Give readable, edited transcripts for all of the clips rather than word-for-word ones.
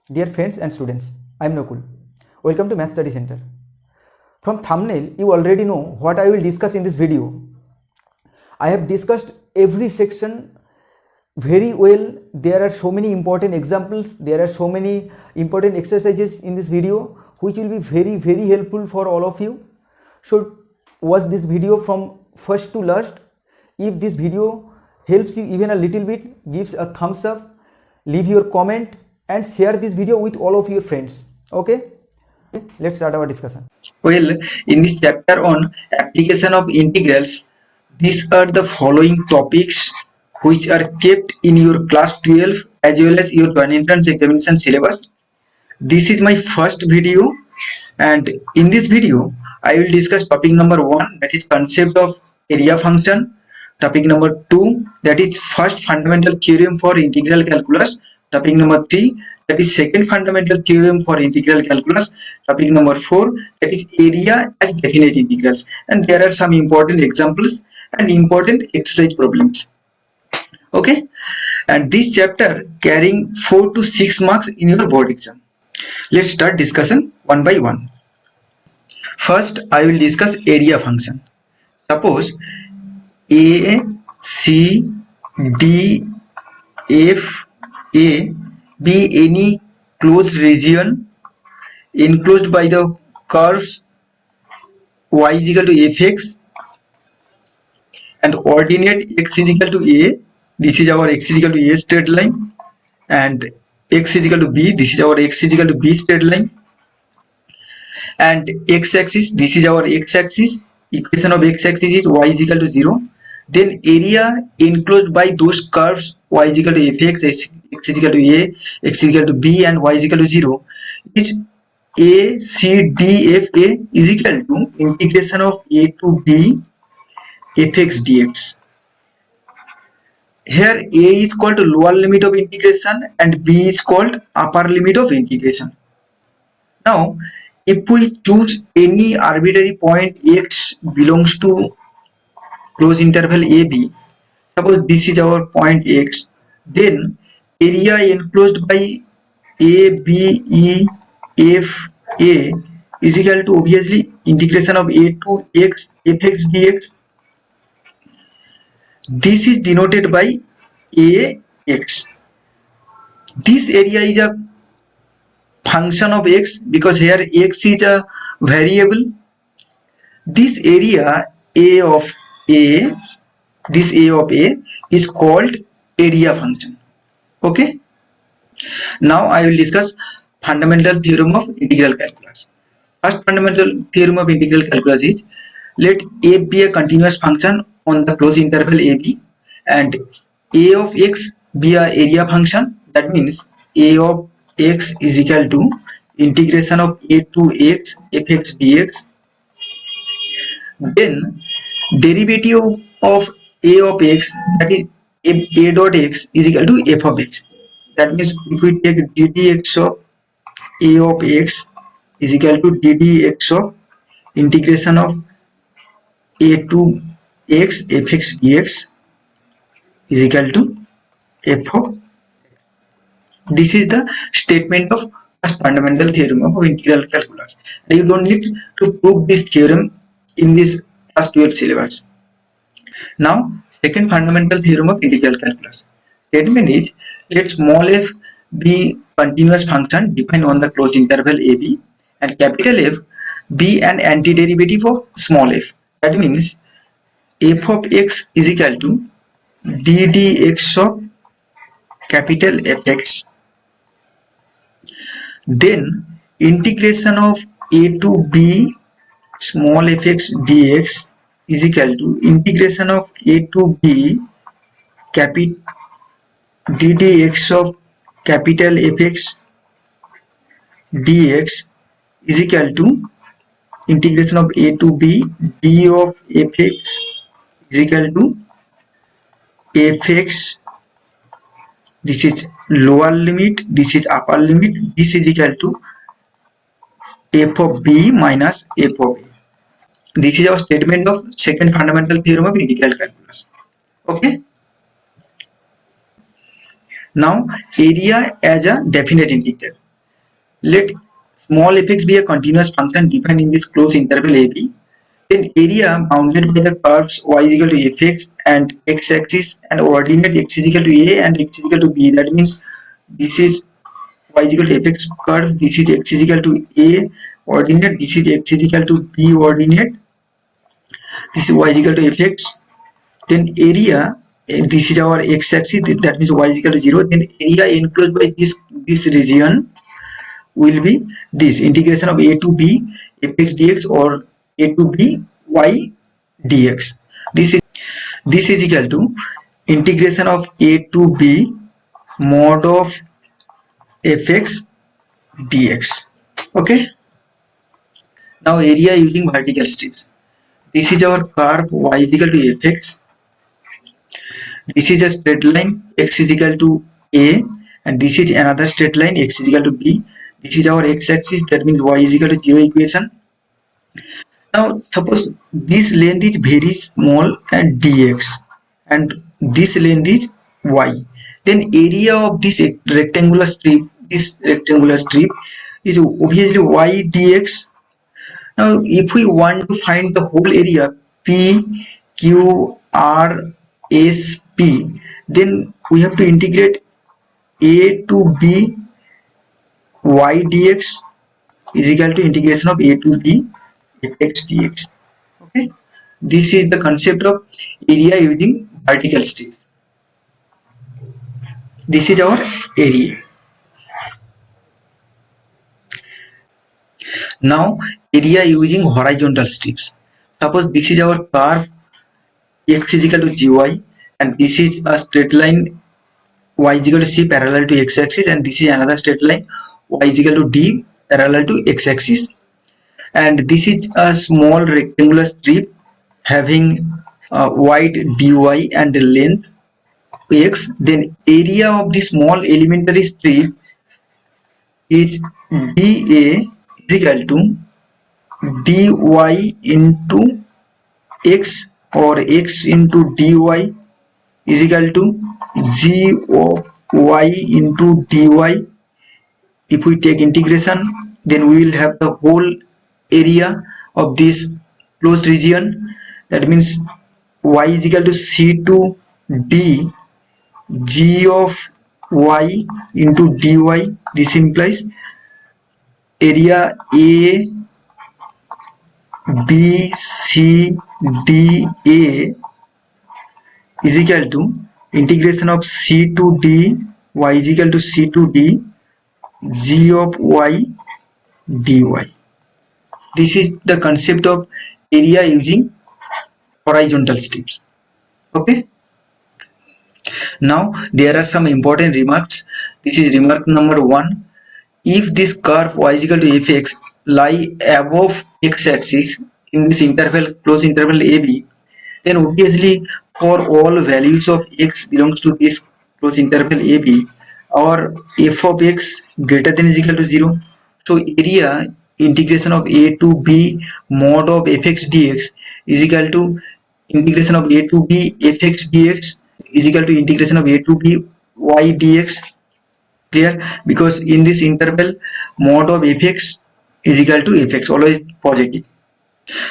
Dear friends and students, I am Nakul. Welcome to Math Study Center. From thumbnail, you already know what I will discuss in this video. I have discussed every section very well. There are so many important examples, there are so many important exercises in this video which will be very helpful for all of you. So watch this video from first to last. If this video helps you even a little bit, give a thumbs up, leave your comment and share this video with all of your friends. Okay, let's start our discussion. Well, in this chapter on application of integrals, these are the following topics which are kept in your class 12 as well as your joint entrance examination syllabus. This is my first video, and in this video I will discuss topic number 1, that is concept of area function. Topic number 2, that is first fundamental theorem for integral calculus. Topic number 3, that is second fundamental theorem for integral calculus. Topic number 4, that is area as definite integrals, and there are some important examples and important exercise problems. Okay, and this chapter carrying 4 to 6 marks in your board exam. Let's start discussion one by one. First, I will discuss area function. Suppose A, C, D, F, A be any closed region enclosed by the curves y is equal to fx and ordinate x is equal to a. This is our x is equal to a straight line, and x is equal to b. This is our x is equal to b straight line, and x-axis, this is our x-axis. Equation of x-axis is y is equal to 0. Then area enclosed by those curves y is equal to fx, x is equal to a, x is equal to b, and y is equal to 0 is a c d f a is equal to integration of a to b fx dx. Here a is called lower limit of integration and b is called upper limit of integration. Now if we choose any arbitrary point x belongs to closed interval AB, suppose this is our point x, then area enclosed by A, B, E, F, A is equal to obviously integration of A to x fx dx. This is denoted by Ax. This area is a function of x because here x is a variable. This area A of A, this A of A is called area function. Okay. Now I will discuss fundamental theorem of integral calculus. First fundamental theorem of integral calculus is, let f be a continuous function on the closed interval AB and a of x be a area function. That means a of x is equal to integration of a to x fx dx. Then derivative of a of x, that is a dot x, is equal to f of x. That means if we take ddx of a of x is equal to ddx of integration of a to x fx dx is equal to f of. This is the statement of first fundamental theorem of integral calculus. You don't need to prove this theorem in this class 12 syllabus. Now, second fundamental theorem of integral calculus. Statement is, let small f be continuous function defined on the closed interval AB and capital F be an antiderivative of small f. That means f of x is equal to ddx of capital Fx. Then integration of a to b small fx dx is equal to integration of a to b ddx of capital Fx dx is equal to integration of a to b d of fx is equal to fx. This is lower limit, this is upper limit, this is equal to f of b minus f of a. This is our statement of second fundamental theorem of integral calculus. Okay. Now area as a definite integral. Let small fx be a continuous function defined in this closed interval AB. Then area bounded by the curves y is equal to fx and x-axis and ordinate x is equal to a and x is equal to b. That means this is y is equal to fx curve, this is x is equal to a ordinate, this is x is equal to b ordinate, this is y is equal to fx. Then area, this is our x-axis, that means y is equal to 0. Then area enclosed by this region will be this integration of a to b fx dx or a to b y dx. This is equal to integration of a to b mod of fx dx. Okay. Now area using vertical strips. This is our curve y is equal to fx. This is a straight line x is equal to a, and this is another straight line x is equal to b. This is our x-axis, that means y is equal to 0 equation. Now suppose this length is very small and dx and this length is y, then area of this rectangular strip is obviously y dx. Now if we want to find the whole area p q r s p, then we have to integrate a to b y dx is equal to integration of a to b fx dx. Okay, this is the concept of area using vertical strips. This is our area. Now area using horizontal strips. Suppose this is our curve x is equal to gy and this is a straight line y is equal to c parallel to x-axis, and this is another straight line y is equal to d parallel to x-axis, and this is a small rectangular strip having wide dy and length x. Then area of the small elementary strip is dA is equal to dy into x or x into dy is equal to g of y into dy. If we take integration, then we will have the whole area of this closed region. That means y is equal to c to d g of y into dy. This implies area a b c d a is equal to integration of c to d y is equal to c to d g of y dy. This is the concept of area using horizontal strips. Okay. Now there are some important remarks. This is remark number 1. If this curve y is equal to fx lie above x-axis in this interval, closed interval AB, then obviously for all values of x belongs to this closed interval AB, our f of x greater than is equal to 0. So area integration of a to b mod of fx dx is equal to integration of a to b fx dx is equal to integration of a to b y dx. Clear? Because in this interval mod of fx is equal to fx, always positive.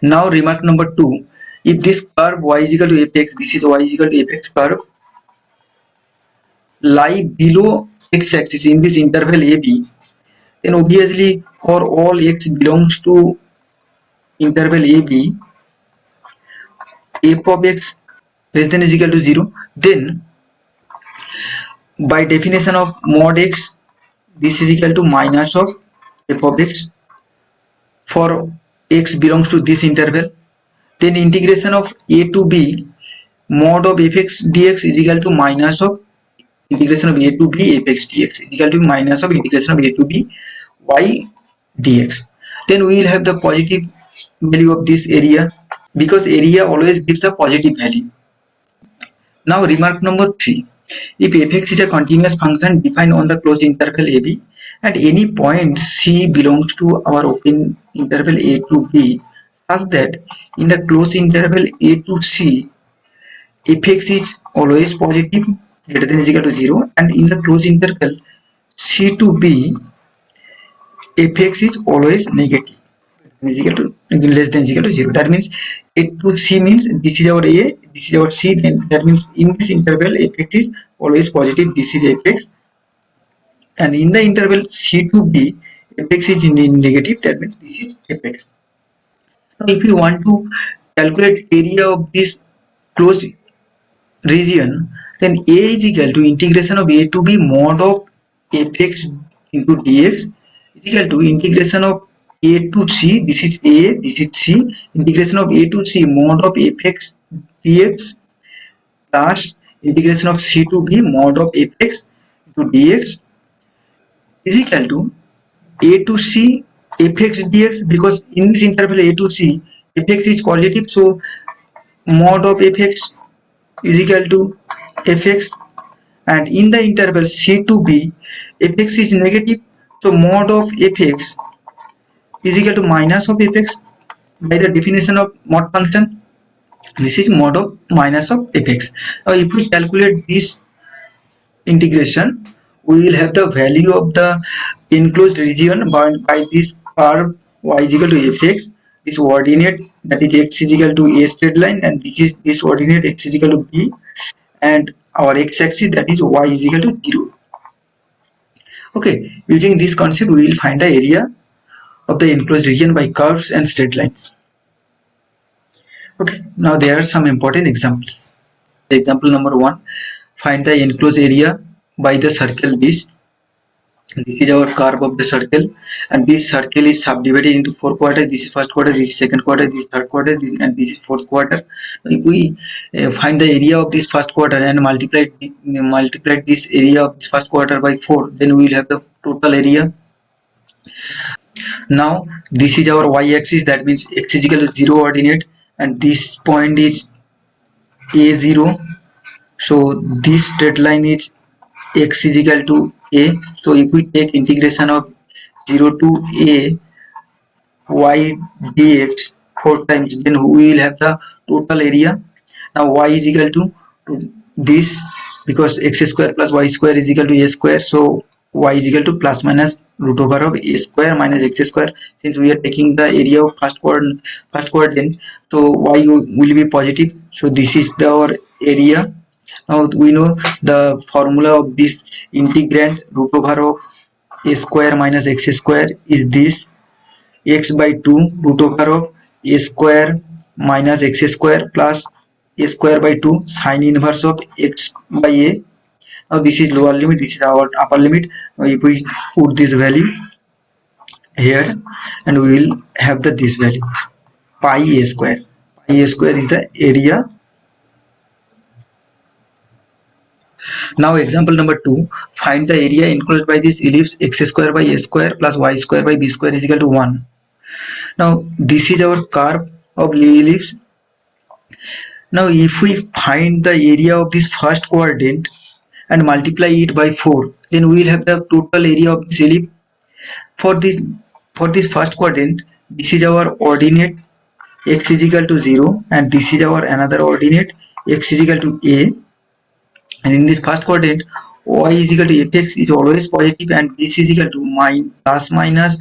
Now remark number 2. If this curve y is equal to fx, this is y is equal to fx curve, lie below x-axis in this interval AB, then obviously for all x belongs to interval AB, f of x less than is equal to 0, then by definition of mod x, this is equal to minus of f of x for x belongs to this interval. Then integration of a to b mod of fx dx is equal to minus of integration of a to b fx dx is equal to minus of integration of a to b y dx. Then we will have the positive value of this area, because area always gives a positive value. Now remark number 3. If fx is a continuous function defined on the closed interval AB, at any point C belongs to our open interval A to B, such that in the closed interval A to C, fx is always positive greater than is equal to 0, and in the closed interval C to B, fx is always negative, is equal to less than is equal to 0. That means a to c means this is our a, this is our c, then that means in this interval fx is always positive, this is fx, and in the interval c to b fx is negative, that means this is fx. Now if you want to calculate area of this closed region, then a is equal to integration of a to b mod of fx into dx is equal to integration of a to c, this is a, this is c, integration of a to c mod of fx dx plus integration of c to b mod of fx into dx is equal to a to c fx dx, because in this interval a to c fx is positive, so mod of fx is equal to fx, and in the interval c to b fx is negative, so mod of fx is equal to minus of fx. By the definition of mod function, this is mod of minus of fx. Now if we calculate this integration, we will have the value of the enclosed region by this curve y is equal to fx, this coordinate that is x is equal to a straight line, and this is this coordinate x is equal to b, and our x-axis that is y is equal to 0. Okay, using this concept we will find the area of the enclosed region by curves and straight lines. Okay, now there are some important examples. Example number 1, find the enclosed area by the circle this. This is our curve of the circle, and this circle is subdivided into 4 quarters. This is first quarter, this is second quarter, this is third quarter, and this is fourth quarter. If we find the area of this first quarter and multiply this area of this first quarter by 4, then we will have the total area. Now this is our y-axis, that means x is equal to 0 coordinate, and this point is a0, so this straight line is x is equal to a. So if we take integration of 0 to a y dx 4 times, then we will have the total area. Now y is equal to this, because x square plus y square is equal to a square, so y is equal to plus minus root over of a square minus x square. Since we are taking the area of first quadrant, so y will be positive, so this is our area. Now we know the formula of this integrand root over of a square minus x square is this, x by 2 root over of a square minus x square plus a square by 2 sine inverse of x by a. Now this is lower limit, this is our upper limit. Now if we put this value here, and we will have this value pi a square. Pi a square is the area. Now example number 2, find the area enclosed by this ellipse x square by a square plus y square by b square is equal to 1. Now this is our curve of ellipse. Now if we find the area of this first quadrant and multiply it by 4, then we will have the total area of this ellipse. For this first quadrant, this is our ordinate x is equal to 0, and this is our another ordinate x is equal to a, and in this first quadrant y is equal to fx is always positive, and this is equal to plus minus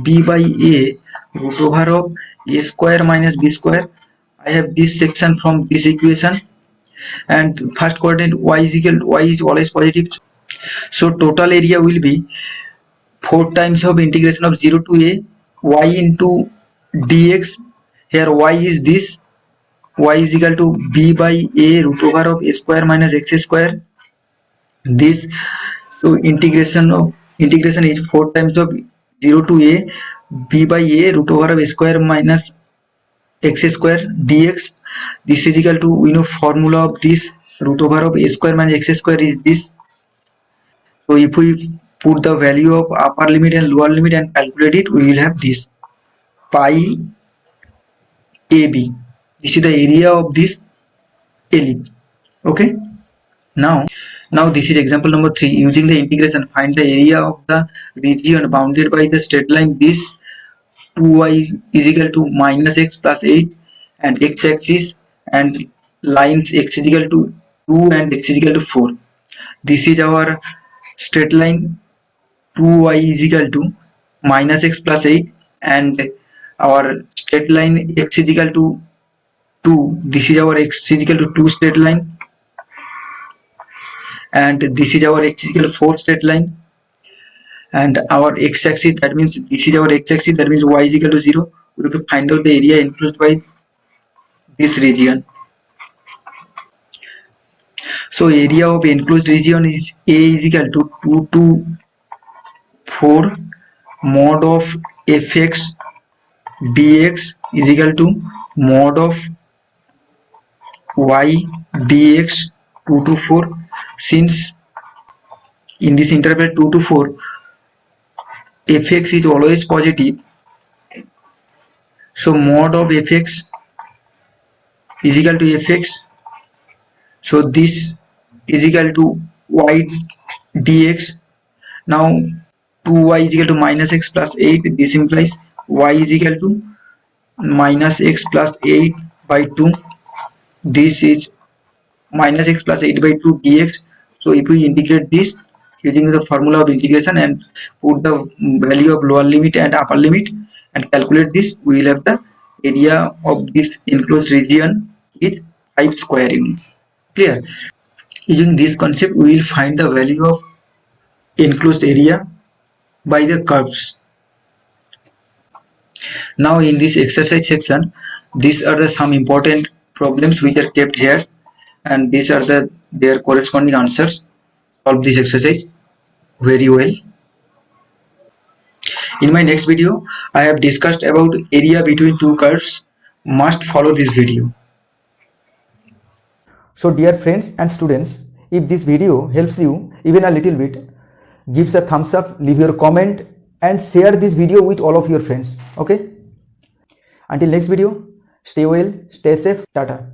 b by a root over of a square minus b square. I have this section from this equation, and first quadrant y is always positive, so total area will be 4 times of integration of 0 to a y into dx. Here y is this, y is equal to b by a root over of a square minus x square. This, so integration is 4 times of 0 to a b by a root over of a square minus x square dx. This is equal to, we know formula of this root over of a square minus x square is this. So if we put the value of upper limit and lower limit and calculate it, we will have this pi ab. This is the area of this ellipse. Okay, now this is example number 3. Using the integration, find the area of the region bounded by the straight line this 2y is equal to minus x plus 8 and x-axis, and lines x is equal to 2 and x is equal to 4. This is our straight line 2y is equal to minus x plus 8, and our straight line x is equal to 2. This is our x is equal to 2 straight line, and this is our x is equal to 4 straight line, and our x-axis, that means this is our x-axis, that means y is equal to 0. We have to find out the area enclosed by this region. So area of enclosed region is A is equal to 2 to 4 mod of fx dx is equal to mod of y dx 2 to 4. Since in this interval 2 to 4 fx is always positive, so mod of fx is equal to fx, so this is equal to y dx. Now 2y is equal to minus x plus 8, this implies y is equal to minus x plus 8 by 2. This is minus x plus 8 by 2 dx. So if we integrate this using the formula of integration and put the value of lower limit and upper limit and calculate this, we will have the area of this enclosed region is 5 square units. Clear? Using this concept, we will find the value of enclosed area by the curves. Now in this exercise section, these are the some important problems which are kept here, and these are their corresponding answers. Solve this exercise very well. In my next video, I have discussed about area between two curves. Must follow this video. So dear friends and students, if this video helps you even a little bit, give a thumbs up, leave your comment and share this video with all of your friends. Okay? Until next video, stay well, stay safe, tata.